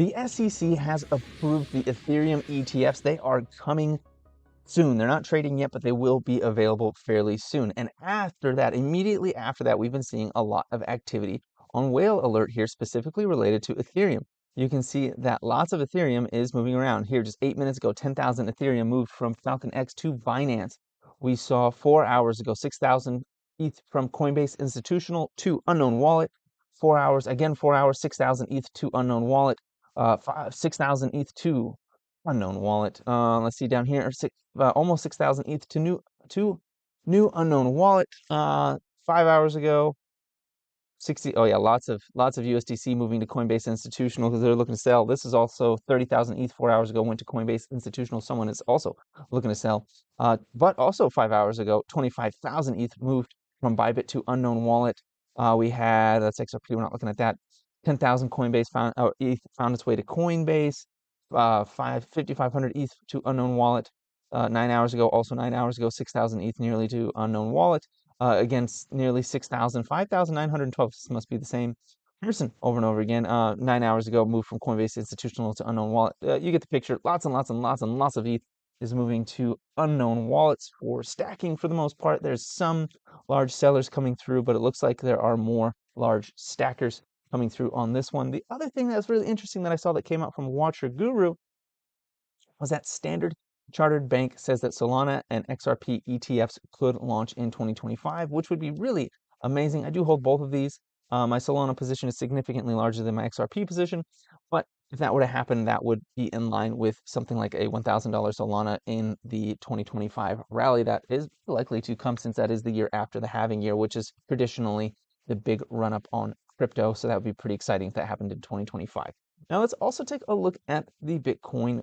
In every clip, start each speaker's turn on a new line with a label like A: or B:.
A: The SEC has approved the Ethereum ETFs. They are coming soon. They're not trading yet, but they will be available fairly soon. And after that, immediately after that, we've been seeing a lot of activity on Whale Alert here, specifically related to Ethereum. You can see that lots of Ethereum is moving around. Here, just 8 minutes ago, 10,000 Ethereum moved from Falcon X to Binance. We saw 4 hours ago, 6,000 ETH from Coinbase Institutional to Unknown Wallet. 4 hours, again, 4 hours, 6,000 ETH to Unknown Wallet. 6,000 ETH to Unknown Wallet. Let's see down here, almost 6,000 ETH to new Unknown Wallet. 5 hours ago, 60. Oh yeah, lots of USDC moving to Coinbase Institutional because they're looking to sell. This is also 30,000 ETH 4 hours ago went to Coinbase Institutional. Someone is also looking to sell. But also 5 hours ago, 25,000 ETH moved from Bybit to Unknown Wallet. We had, that's XRP. We're not looking at that. 10,000 Coinbase ETH found its way to Coinbase. 5,500 ETH to Unknown Wallet. 9 hours ago, also 9 hours ago, 6,000 ETH nearly to Unknown Wallet. Against nearly 6,000, 5,912. This must be the same person over and over again. 9 hours ago, moved from Coinbase Institutional to Unknown Wallet. You get the picture. Lots and lots and lots and lots of ETH is moving to Unknown Wallets for stacking for the most part. There's some large sellers coming through, but it looks like there are more large stackers coming through on this one. The other thing that's really interesting that I saw that came out from Watcher Guru was that Standard Chartered Bank says that Solana and XRP ETFs could launch in 2025, which would be really amazing. I do hold both of these. My Solana position is significantly larger than my XRP position, but if that were to happen, that would be in line with something like a $1,000 Solana in the 2025 rally that is likely to come, since that is the year after the halving year, which is traditionally the big run up on crypto. So that would be pretty exciting if that happened in 2025. Now let's also take a look at the Bitcoin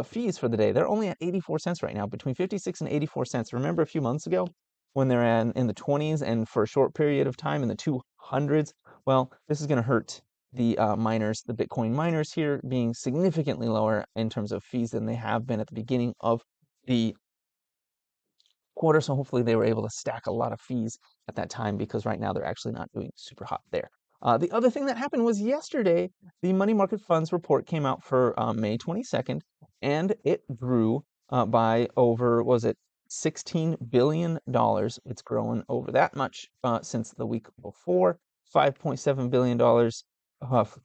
A: fees for the day. They're only at 84 cents right now, between 56 and 84 cents. Remember a few months ago when they're in the 20s and for a short period of time in the 200s? Well, this is going to hurt the miners, the Bitcoin miners here, being significantly lower in terms of fees than they have been at the beginning of the quarter. So hopefully they were able to stack a lot of fees at that time, because right now they're actually not doing super hot there. The other thing that happened was yesterday, the money market funds report came out for May 22nd, and it grew by over, was it $16 billion? It's grown over that much since the week before. $5.7 billion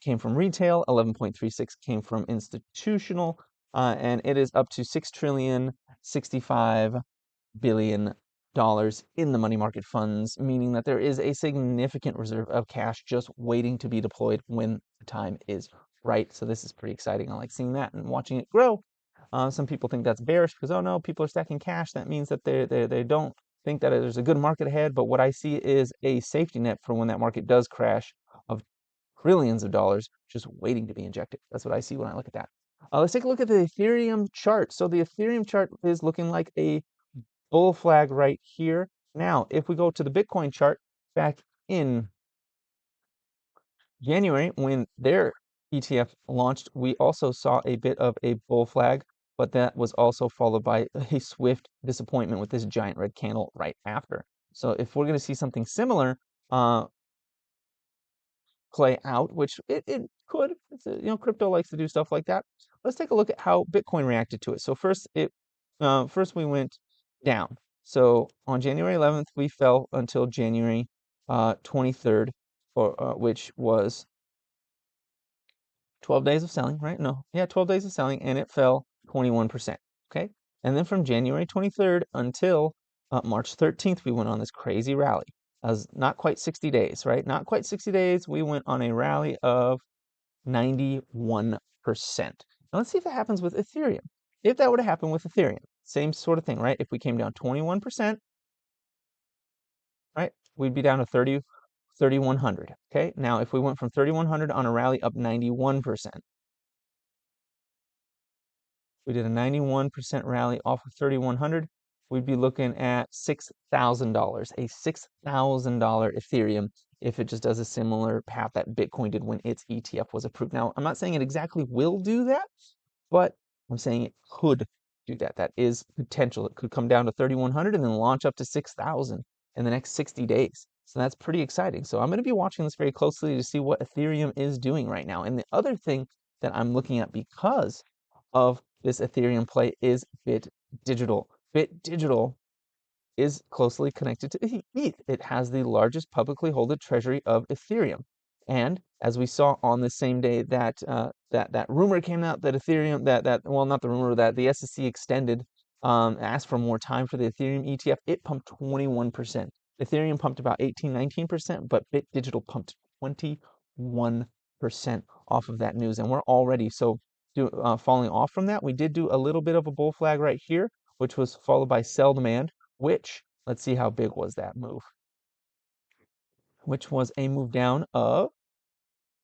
A: came from retail, 11.36 came from institutional, and it is up to $6,065 billion in the money market funds, meaning that there is a significant reserve of cash just waiting to be deployed when the time is right. So this is pretty exciting. I like seeing that and watching it grow. Some people think that's bearish because, oh no, people are stacking cash. That means that they don't think that there's a good market ahead. But what I see is a safety net for when that market does crash of trillions of dollars just waiting to be injected. That's what I see when I look at that. Let's take a look at the Ethereum chart. So the Ethereum chart is looking like a bull flag right here. Now, if we go to the Bitcoin chart back in January when their ETF launched, we also saw a bit of a bull flag, but that was also followed by a swift disappointment with this giant red candle right after. So if we're going to see something similar play out, which it could, crypto likes to do stuff like that. Let's take a look at how Bitcoin reacted to it. So first we went down. So on January 11th, we fell until January 23rd, which was 12 days of selling, right? No, yeah, 12 days of selling, and it fell 21%. Okay, and then from January 23rd until March 13th, we went on this crazy rally. As not quite 60 days, right? Not quite 60 days. We went on a rally of 91%. Now let's see if that happens with Ethereum. If that were to happen with Ethereum, same sort of thing, right? If we came down 21%, right, we'd be down to 3,100. Okay, now if we went from 3,100 on a rally up 91%, we did a 91% rally off of 3,100, we'd be looking at $6,000, a $6,000 Ethereum if it just does a similar path that Bitcoin did when its ETF was approved. Now, I'm not saying it exactly will do that, but I'm saying it could do that. That is potential. It could come down to 3,100 and then launch up to 6,000 in the next 60 days. So that's pretty exciting. So I'm going to be watching this very closely to see what Ethereum is doing right now. And the other thing that I'm looking at because of this Ethereum play is Bit Digital. Bit Digital is closely connected to ETH. It has the largest publicly holded treasury of Ethereum. And as we saw on the same day that that rumor came out that Ethereum well, not the rumor, that the SEC extended, asked for more time for the Ethereum ETF, it pumped 21%. Ethereum pumped about 18-19%, but Bit Digital pumped 21% off of that news, and we're already falling off from that. We did do a little bit of a bull flag right here, which was followed by sell demand, which, let's see how big was that move, which was a move down of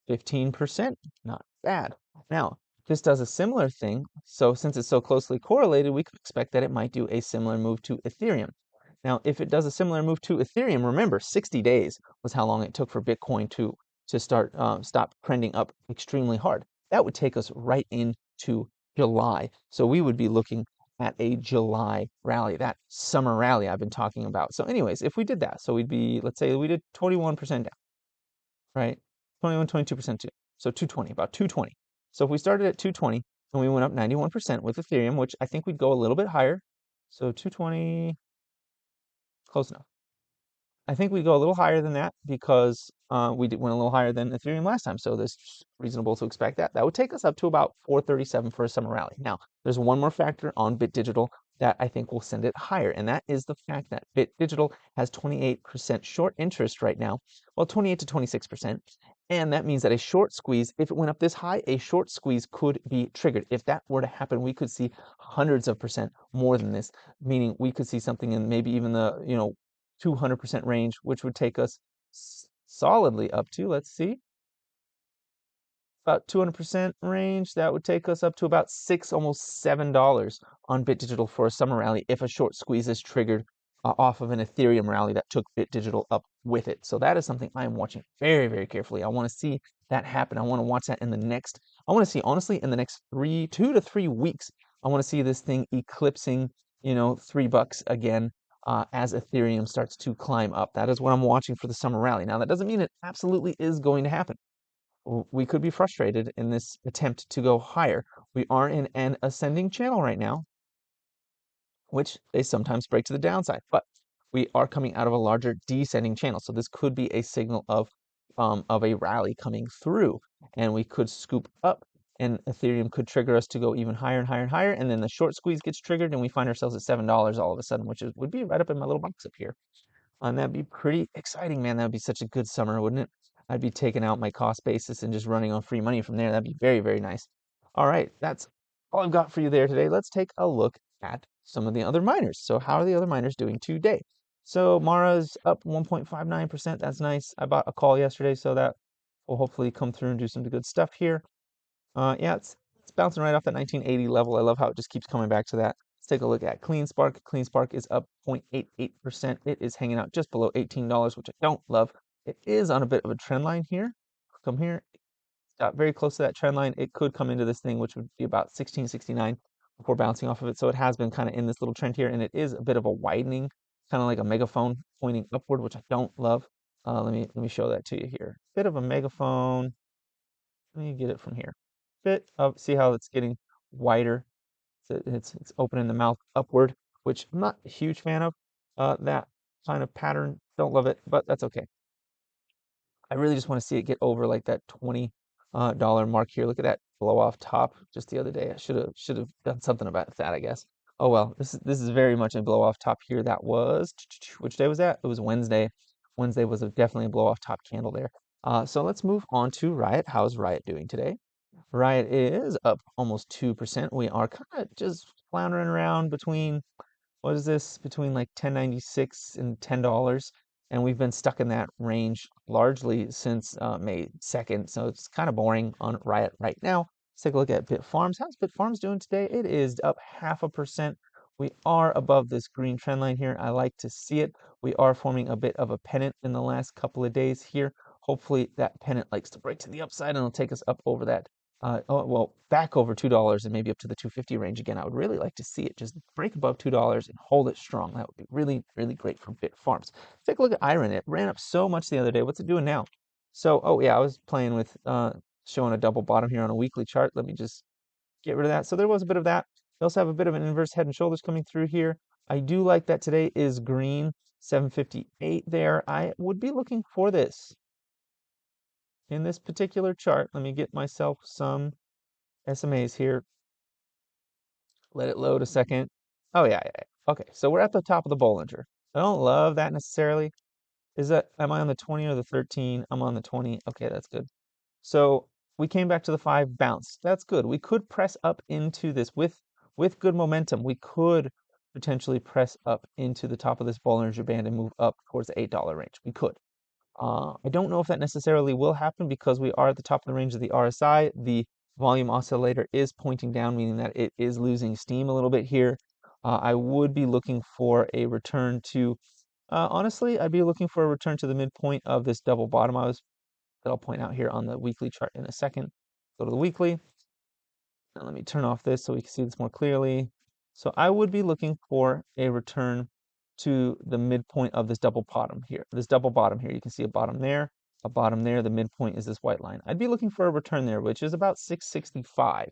A: 15%. Not bad. Now, this does a similar thing. So since it's so closely correlated, we could expect that it might do a similar move to Ethereum. Now, if it does a similar move to Ethereum, remember 60 days was how long it took for Bitcoin to stop trending up extremely hard. That would take us right into July. So we would be looking at a July rally, that summer rally I've been talking about. So anyways, if we did that, so we'd be, let's say we did 21% down, right? 21, 22% too. So 220, about 220. So if we started at 220 and we went up 91% with Ethereum, which I think we'd go a little bit higher. So 220, close enough. I think we go a little higher than that because went a little higher than Ethereum last time. So it's reasonable to expect that. That would take us up to about 437 for a summer rally. Now, there's one more factor on Bit Digital that I think will send it higher, and that is the fact that Bit Digital has 28% short interest right now, well, 28 to 26%. And that means that a short squeeze, if it went up this high, a short squeeze could be triggered. If that were to happen, we could see hundreds of percent more than this, meaning we could see something in maybe even the 200% range, which would take us solidly up to, let's see, about 200% range. That would take us up to about almost $7 on Bit Digital for a summer rally if a short squeeze is triggered off of an Ethereum rally that took Bit Digital up with it. So that is something I am watching very, very carefully. I want to see that happen. I want to watch that I want to see, honestly, in the next 2 to 3 weeks, I want to see this thing eclipsing, $3 again, as Ethereum starts to climb up. That is what I'm watching for the summer rally. Now, that doesn't mean it absolutely is going to happen. We could be frustrated in this attempt to go higher. We are in an ascending channel right now, which they sometimes break to the downside, but we are coming out of a larger descending channel. So this could be a signal of a rally coming through, and we could scoop up, and Ethereum could trigger us to go even higher and higher and higher, and then the short squeeze gets triggered, and we find ourselves at $7 all of a sudden, which would be right up in my little box up here. And that'd be pretty exciting, man. That'd be such a good summer, wouldn't it? I'd be taking out my cost basis and just running on free money from there. That'd be very, very nice. All right, that's all I've got for you there today. Let's take a look at some of the other miners. So how are the other miners doing today? So Mara's up 1.59%. That's nice. I bought a call yesterday, so that will hopefully come through and do some good stuff here. Yeah, it's bouncing right off that 1980 level. I love how it just keeps coming back to that. Let's take a look at CleanSpark. CleanSpark is up 0.88%. It is hanging out just below $18, which I don't love. It is on a bit of a trend line here. Come here. It's got very close to that trend line. It could come into this thing, which would be about 1669 before bouncing off of it. So it has been kind of in this little trend here, and it is a bit of a widening, kind of like a megaphone pointing upward, which I don't love. Let me show that to you here. Bit of a megaphone. Let me get it from here. Bit of, see how it's getting wider. So it's opening the mouth upward, which I'm not a huge fan of. That kind of pattern, don't love it, but that's okay. I really just want to see it get over like that $20 mark here. Look at that blow off top just the other day. I should have done something about that, I guess. Oh well, this is very much a blow off top here. That was, which day was that? It was Wednesday. Wednesday was definitely a blow off top candle there. So let's move on to Riot. How's Riot doing today? Riot is up almost 2%. We are kind of just floundering around between, what is this, between like 10.96 and $10. And we've been stuck in that range largely since May 2nd. So it's kind of boring on Riot right now. Let's take a look at Bitfarms. How's Bitfarms doing today? It is up 0.5%. We are above this green trend line here. I like to see it. We are forming a bit of a pennant in the last couple of days here. Hopefully that pennant likes to break to the upside and it'll take us up over that back over $2 and maybe up to the 250 range again. I would really like to see it just break above $2 and hold it strong. That would be really, really great for Bitfarms. Take a look at IREN. It ran up so much the other day. What's it doing now? So, oh yeah, I was playing with showing a double bottom here on a weekly chart. Let me just get rid of that. So there was a bit of that. We also have a bit of an inverse head and shoulders coming through here. I do like that today is green, 758 there. I would be looking for this in this particular chart. Let me get myself some SMAs here. Let it load a second. Oh yeah. Okay, so we're at the top of the Bollinger. I don't love that necessarily. Am I on the 20 or the 13? I'm on the 20. Okay, that's good. So we came back to the 5 bounce. That's good. We could press up into this with good momentum. We could potentially press up into the top of this Bollinger Band and move up towards the $8 range. We could. I don't know if that necessarily will happen because we are at the top of the range of the RSI. The volume oscillator is pointing down, meaning that it is losing steam a little bit here. I would be looking for a return to, honestly, I'd be looking for a return to the midpoint of this double bottom that I'll point out here on the weekly chart in a second. Go to the weekly. And let me turn off this so we can see this more clearly. So I would be looking for a return to the midpoint of this double bottom here. This double bottom here, you can see a bottom there, a bottom there. The midpoint is this white line. I'd be looking for a return there, which is about 665.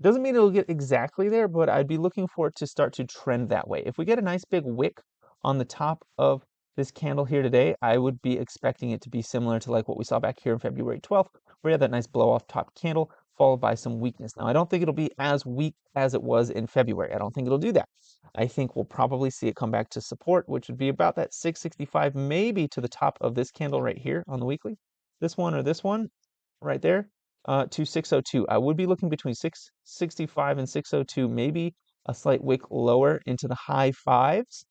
A: Doesn't mean it'll get exactly there, but I'd be looking for it to start to trend that way. If we get a nice big wick on the top of this candle here today, I would be expecting it to be similar to like what we saw back here on February 12th, where we had that nice blow off top candle followed by some weakness. Now, I don't think it'll be as weak as it was in February. I don't think it'll do that. I think we'll probably see it come back to support, which would be about that 665, maybe to the top of this candle right here on the weekly. This one or this one right there to 602. I would be looking between 665 and 602, maybe a slight wick lower into the high fives.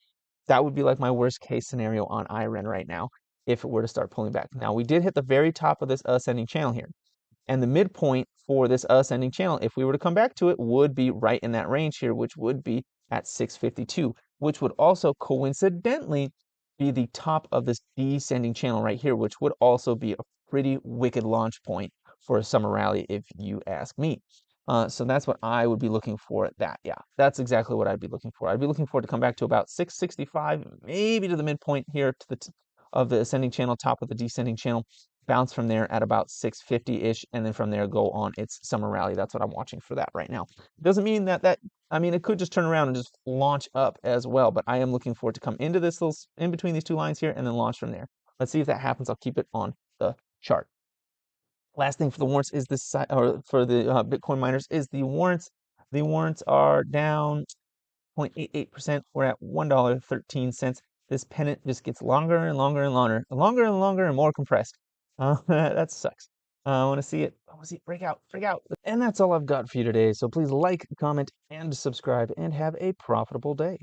A: That would be like my worst case scenario on IREN right now if it were to start pulling back. Now, we did hit the very top of this ascending channel here. And the midpoint for this ascending channel, if we were to come back to it, would be right in that range here, which would be at 652, which would also coincidentally be the top of this descending channel right here, which would also be a pretty wicked launch point for a summer rally, if you ask me. So that's what I would be looking for at that. Yeah, that's exactly what I'd be looking for. I'd be looking for it to come back to about 665, maybe to the midpoint here to the of the ascending channel, top of the descending channel, bounce from there at about 650-ish, and then from there go on its summer rally. That's what I'm watching for that right now. Doesn't mean I mean, it could just turn around and just launch up as well, but I am looking for it to come into this little, in between these two lines here, and then launch from there. Let's see if that happens. I'll keep it on the chart. Last thing for the warrants is this, or for the Bitcoin miners, is the warrants. The warrants are down 0.88%. We're at $1.13. This pennant just gets longer and longer and longer, longer and longer and more compressed. That sucks. I want to see it. I want to see it break out, break out. And that's all I've got for you today. So please like, comment, and subscribe, and have a profitable day.